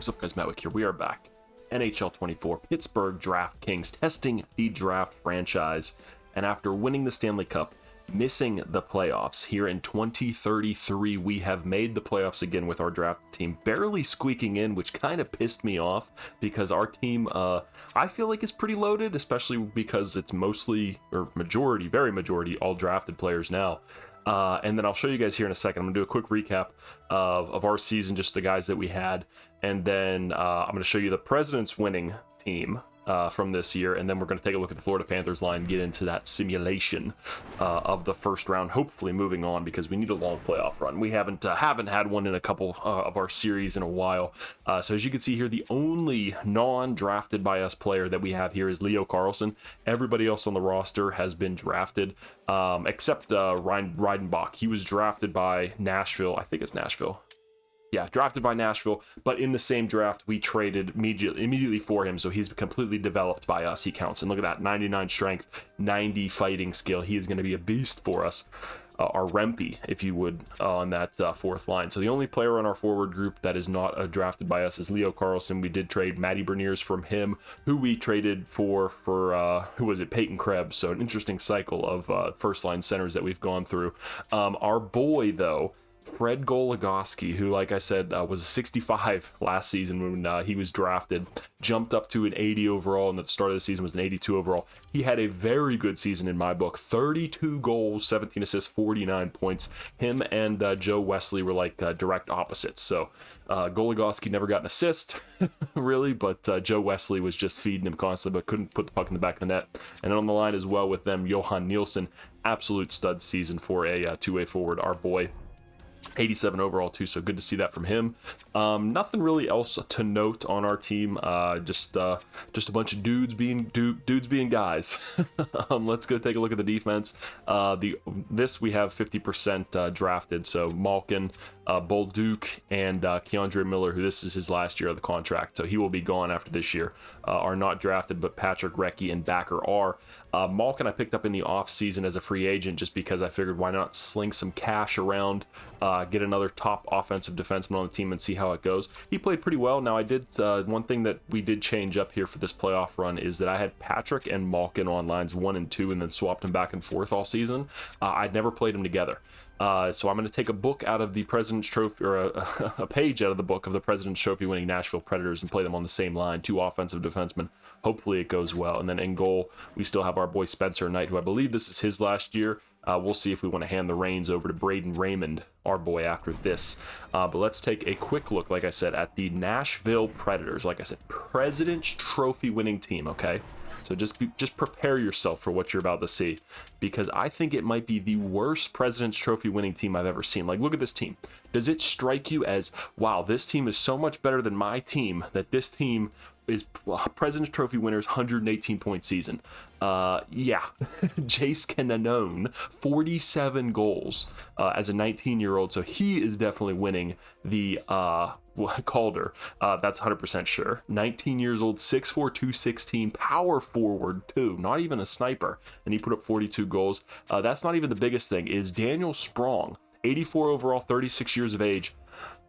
What's up, guys? MattWic here. We are back. NHL 24, Pittsburgh DraftKings, testing the draft franchise. And after winning the Stanley Cup, missing the playoffs here in 2033, we have made the playoffs again with our draft team, barely squeaking in, which kind of pissed me off because our team, I feel like is pretty loaded, especially because it's mostly, or majority, very majority, all drafted players now. And then I'll show you guys here in a second. I'm gonna do a quick recap of our season, just the guys that we had, and then I'm gonna show you the President's winning team from this year, and then we're gonna take a look at the Florida Panthers line and get into that simulation of the first round, hopefully moving on, because we need a long playoff run. We haven't had one in a couple of our series in a while. So as you can see here, the only non-drafted by us player that we have here is Leo Carlsson. Everybody else on the roster has been drafted, except Ryan Reidenbach. He was drafted by Nashville. I think it's Nashville. Yeah, drafted by Nashville, but in the same draft, we traded immediately for him, so he's completely developed by us. He counts, and look at that, 99 strength, 90 fighting skill. He is going to be a beast for us. Our Rempe, if you would, on that fourth line. So the only player on our forward group that is not drafted by us is Leo Carlsson. We did trade Matty Berniers from him, who we traded for who was it, Peyton Krebs. So an interesting cycle of first-line centers that we've gone through. Our boy, though, Fred Goligoski, who, like I said, was a 65 last season when he was drafted, jumped up to an 80 overall, and at the start of the season was an 82 overall. He had a very good season in my book. 32 goals, 17 assists, 49 points. Him and Joe Wesley were like direct opposites. So Goligoski never got an assist, really, but Joe Wesley was just feeding him constantly, but couldn't put the puck in the back of the net. And then on the line as well with them, Johan Nielsen, absolute stud season for a two-way forward, our boy. 87 overall too, so good to see that from him. Nothing really else to note on our team. Just a bunch of dudes being guys. Let's go take a look at the defense. This we have 50% drafted. So Malkin, Bolduc, and Keandre Miller, who this is his last year of the contract, so he will be gone after this year. Are not drafted, but Patrick Recchi and Backer are. Malkin I picked up in the off season as a free agent just because I figured why not sling some cash around, get another top offensive defenseman on the team and see how it goes. He played pretty well. Now I did one thing that we did change up here for this playoff run is that I had Patrick and Malkin on lines 1 and 2 and then swapped them back and forth all season. I'd never played them together. So I'm going to take a book out of the President's Trophy, or a page out of the book of the President's Trophy winning Nashville Predators, and play them on the same line, 2 offensive defensemen. Hopefully it goes well. And then in goal, we still have our boy Spencer Knight, who I believe this is his last year. We'll see if we want to hand the reins over to Braden Raymond, our boy, after this. But let's take a quick look, like I said, at the Nashville Predators. Like I said, President's Trophy winning team, okay? So just prepare yourself for what you're about to see, because I think it might be the worst President's Trophy winning team I've ever seen. Like, look at this team. Does it strike you as, wow, this team is so much better than my team that this team is President's Trophy winners, 118-point season? Yeah. Jace Cannone, 47 goals as a 19-year-old, so he is definitely winning the Calder. That's 100% sure. 19 years old, 6'4", 216, power forward too, not even a sniper, and he put up 42 goals. That's not even the biggest thing, is Daniel Sprong, 84 overall, 36 years of age.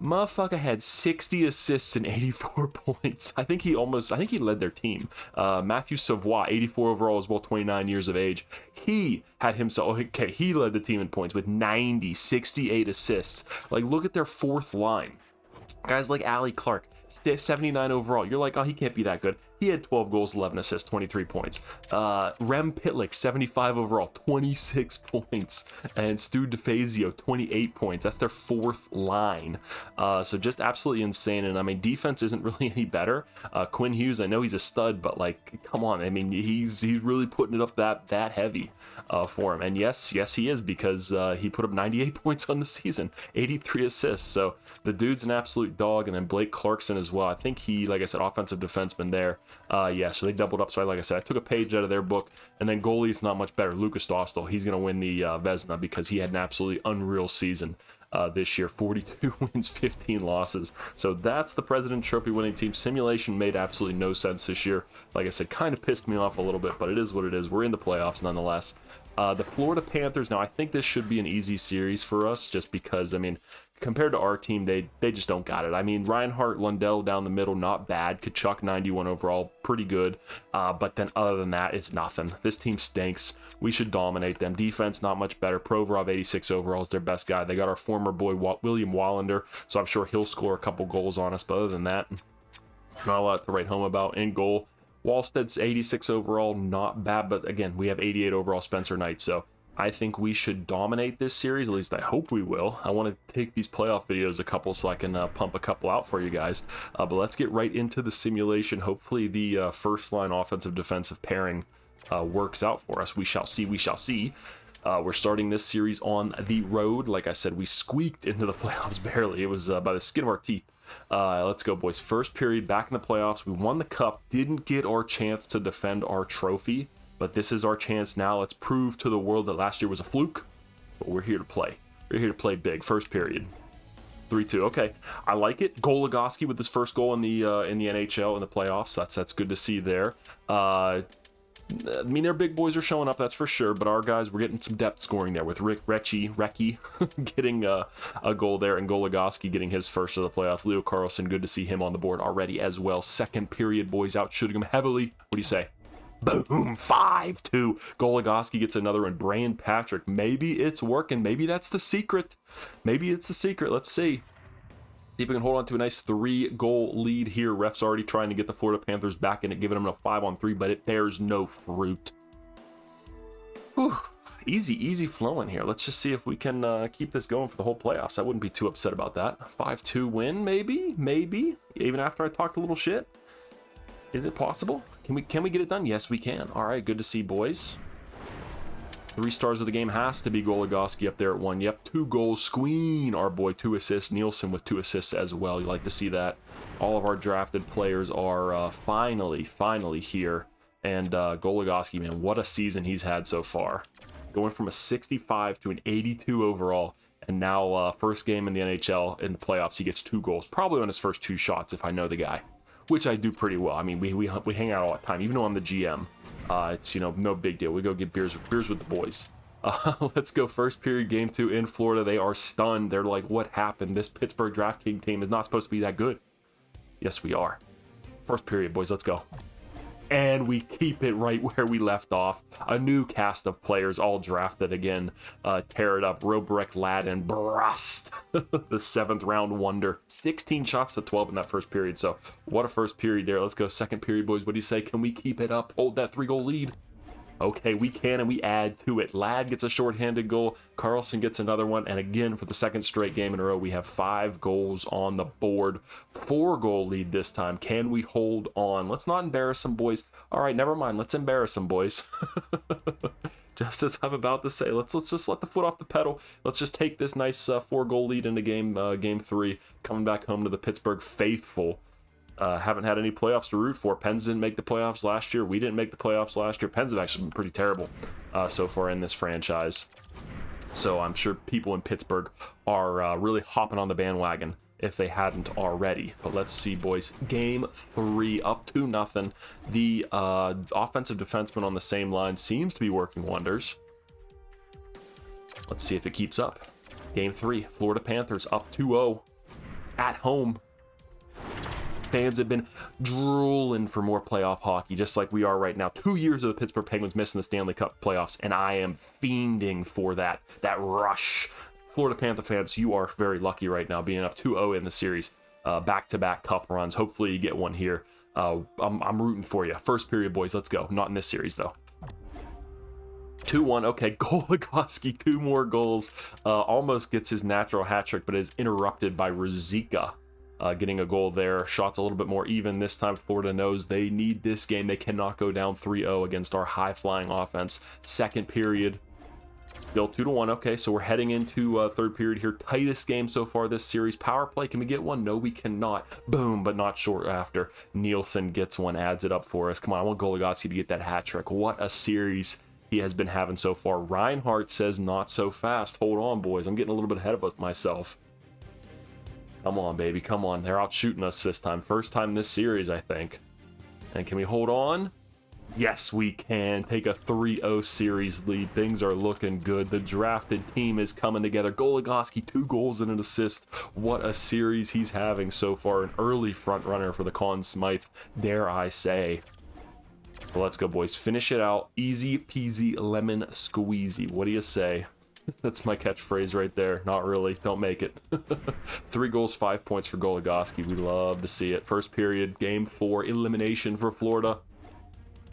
Motherfucker had 60 assists and 84 points. I think he led their team. Matthew Savoie, 84 overall as well, 29 years of age. He had himself, okay, he led the team in points with 68 assists. Like, look at their fourth line. Guys like Ali Clark, 79 overall. You're like, oh, he can't be that good. He had 12 goals, 11 assists, 23 points. Rem Pitlick, 75 overall, 26 points. And Stu DeFazio, 28 points. That's their fourth line. So just absolutely insane. And I mean, defense isn't really any better. Quinn Hughes, I know he's a stud, but like, come on. I mean, he's really putting it up that heavy for him. And yes, he is, because he put up 98 points on the season, 83 assists. So the dude's an absolute dog. And then Blake Clarkson as well. I think he, like I said, offensive defenseman there. Yeah, so they doubled up. So like I said, I took a page out of their book. And then goalie is not much better. Lucas Dostal, he's going to win the Vezina because he had an absolutely unreal season this year. 42 wins, 15 losses. So that's the President's Trophy winning team. Simulation made absolutely no sense this year. Like I said, kind of pissed me off a little bit, but it is what it is. We're in the playoffs nonetheless. The Florida Panthers, now I think this should be an easy series for us just because, I mean, compared to our team, they just don't got it. I mean, Reinhart, Lundell down the middle, not bad. Kachuk, 91 overall, pretty good. But then other than that, it's nothing. This team stinks. We should dominate them. Defense, not much better. Provorov, 86 overall, is their best guy. They got our former boy, William Wallander, so I'm sure he'll score a couple goals on us. But other than that, not a lot to write home about. In goal, Wallsted's 86 overall, not bad. But again, we have 88 overall Spencer Knight, so I think we should dominate this series. At least I hope we will. I want to take these playoff videos a couple so I can pump a couple out for you guys. But let's get right into the simulation. Hopefully the first line offensive defensive pairing works out for us. We shall see. We shall see. We're starting this series on the road. Like I said, we squeaked into the playoffs barely. It was by the skin of our teeth. Let's go, boys. First period, back in the playoffs. We won the cup. Didn't get our chance to defend our trophy. But this is our chance now. Let's prove to the world that last year was a fluke. But we're here to play. We're here to play big. First period. 3-2. Okay, I like it. Goligoski with his first goal in the NHL in the playoffs. That's good to see there. I mean, their big boys are showing up, that's for sure. But our guys, we're getting some depth scoring there with Recchi getting a goal there, and Goligoski getting his first of the playoffs. Leo Carlson, good to see him on the board already as well. Second period, boys, out shooting him heavily. What do you say? Boom, 5-2. Goligoski gets another one. Brian Patrick, maybe it's working. Maybe that's the secret. Maybe it's the secret. Let's see. See if we can hold on to a nice 3-goal lead here. Ref's already trying to get the Florida Panthers back in it, giving them a 5-on-3, but it bears no fruit. Whew. Easy flowing here. Let's just see if we can keep this going for the whole playoffs. I wouldn't be too upset about that. 5-2 win, maybe. Even after I talked a little shit. Is it possible? Can we get it done? Yes, we can. All right, good to see, boys. 3 stars of the game has to be Goligoski up there at 1. Yep, 2 goals. Squeen, our boy, 2 assists. Nielsen with 2 assists as well. You like to see that. All of our drafted players are finally here. And Goligoski, man, what a season he's had so far. Going from a 65 to an 82 overall. And now first game in the NHL in the playoffs, he gets 2 goals. Probably on his first 2 shots if I know the guy. Which I do pretty well. I mean, we hang out all the time. Even though I'm the GM, it's, no big deal. We go get beers with the boys. Let's go first period, game 2 in Florida. They are stunned. They're like, what happened? This Pittsburgh DraftKings team is not supposed to be that good. Yes, we are. First period, boys. Let's go. And we keep it right where we left off. A new cast of players all drafted again. Tear it up. Robrek, Ladden, Brust. The 7th round wonder. 16 shots to 12 in that first period. So what a first period there. Let's go second period, boys. What do you say? Can we keep it up? Hold that 3-goal lead. Okay, we can, and we add to it. Ladd gets a shorthanded goal. Carlson gets another one. And again, for the second straight game in a row, we have 5 goals on the board. 4-goal lead this time. Can we hold on? Let's not embarrass them, boys. All right, never mind. Let's embarrass them, boys. Just as I'm about to say, let's just let the foot off the pedal. Let's just take this nice 4-goal lead into game 3. Coming back home to the Pittsburgh faithful. Haven't had any playoffs to root for. Pens didn't make the playoffs last year. We didn't make the playoffs last year. Pens have actually been pretty terrible so far in this franchise. So I'm sure people in Pittsburgh are really hopping on the bandwagon if they hadn't already. But let's see, boys. Game 3, up 2-0. The offensive defenseman on the same line seems to be working wonders. Let's see if it keeps up. Game 3, Florida Panthers up 2-0 at home. Fans have been drooling for more playoff hockey, just like we are right now. 2 years of the Pittsburgh Penguins missing the Stanley Cup playoffs, and I am fiending for that rush. Florida Panther fans, you are very lucky right now, being up 2-0 in the series. Back-to-back cup runs. Hopefully you get one here. I'm rooting for you. First period, boys. Let's go. Not in this series, though. 2-1. Okay, Goligoski, 2 more goals. Almost gets his natural hat trick, but is interrupted by Ruzicka. Getting a goal there. Shots a little bit more even. This time Florida knows they need this game. They cannot go down 3-0 against our high-flying offense. Second period. Still 2-1. Okay, so we're heading into third period here. Tightest game so far this series. Power play. Can we get one? No, we cannot. Boom, but not short after. Nielsen gets one. Adds it up for us. Come on, I want Goligoski to get that hat trick. What a series he has been having so far. Reinhart says not so fast. Hold on, boys. I'm getting a little bit ahead of myself. Come on, baby. Come on. They're out shooting us this time. First time this series, I think. And can we hold on? Yes, we can take a 3-0 series lead. Things are looking good. The drafted team is coming together. Goligoski, 2 goals and an assist. What a series he's having so far. An early front runner for the Conn Smythe, dare I say. Well, let's go, boys. Finish it out. Easy peasy lemon squeezy. What do you say? That's my catchphrase right there. Not really. Don't make it. 3 goals, 5 points for Goligoski. We love to see it. First period, game 4, elimination for Florida.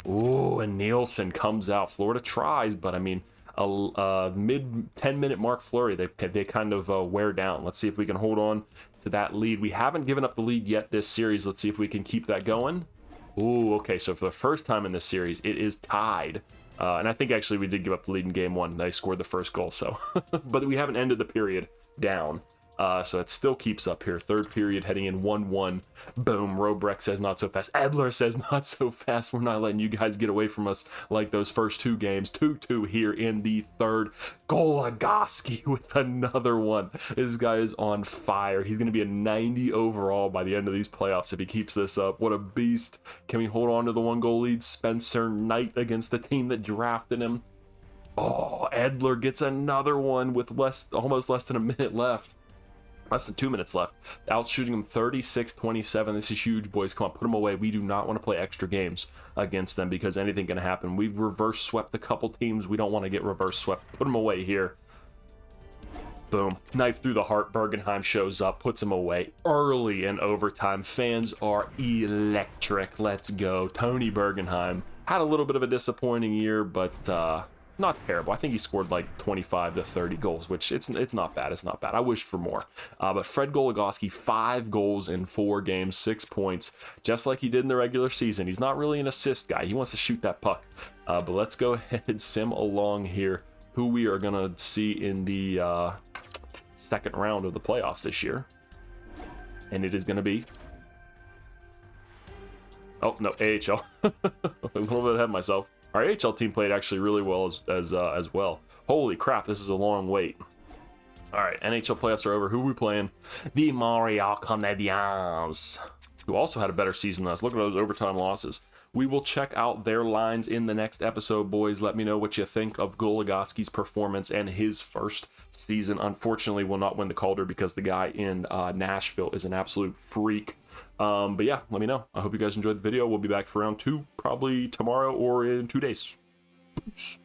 Ooh, and Nielsen comes out. Florida tries, but I mean, a mid 10-minute mark flurry, they kind of wear down. Let's see if we can hold on to that lead. We haven't given up the lead yet this series. Let's see if we can keep that going. Ooh, okay, so for the first time in this series, it is tied. And I think actually we did give up the lead in game 1. They scored the first goal, so. But we haven't ended the period down. So it still keeps up here. Third period heading in 1-1. Boom. Robrecht says not so fast. Edler says not so fast. We're not letting you guys get away from us like those first 2 games. 2-2 here in the third. Goligoski with another one. This guy is on fire. He's going to be a 90 overall by the end of these playoffs if he keeps this up. What a beast. Can we hold on to the 1-goal lead? Spencer Knight against the team that drafted him. Oh, Edler gets another one with almost less than a minute left. Less than 2 minutes left. Out shooting him 36-27. This is huge, boys. Come on, put them away. We do not want to play extra games against them because anything can happen. We've reverse swept a couple teams. We don't want to get reverse swept. Put them away here. Boom. Knife through the heart. Bergenheim shows up, puts him away early in overtime. Fans are electric. Let's go. Tony Bergenheim had a little bit of a disappointing year, but not terrible. I think he scored like 25 to 30 goals, which it's not bad. It's not bad. I wished for more. But Fred Goligoski, 5 goals in 4 games, 6 points, just like he did in the regular season. He's not really an assist guy. He wants to shoot that puck. But let's go ahead and sim along here who we are going to see in the second round of the playoffs this year. And it is going to be... Oh, no, AHL. A little bit ahead of myself. Our AHL team played actually really well as well. Holy crap, this is a long wait. All right, NHL playoffs are over. Who are we playing? The Montreal Canadiens, who also had a better season than us. Look at those overtime losses. We will check out their lines in the next episode, boys. Let me know what you think of Goligoski's performance and his first season. Unfortunately, will not win the Calder because the guy in Nashville is an absolute freak. But yeah, let me know. I hope you guys enjoyed the video. We'll be back for round 2 probably tomorrow or in 2 days. Peace.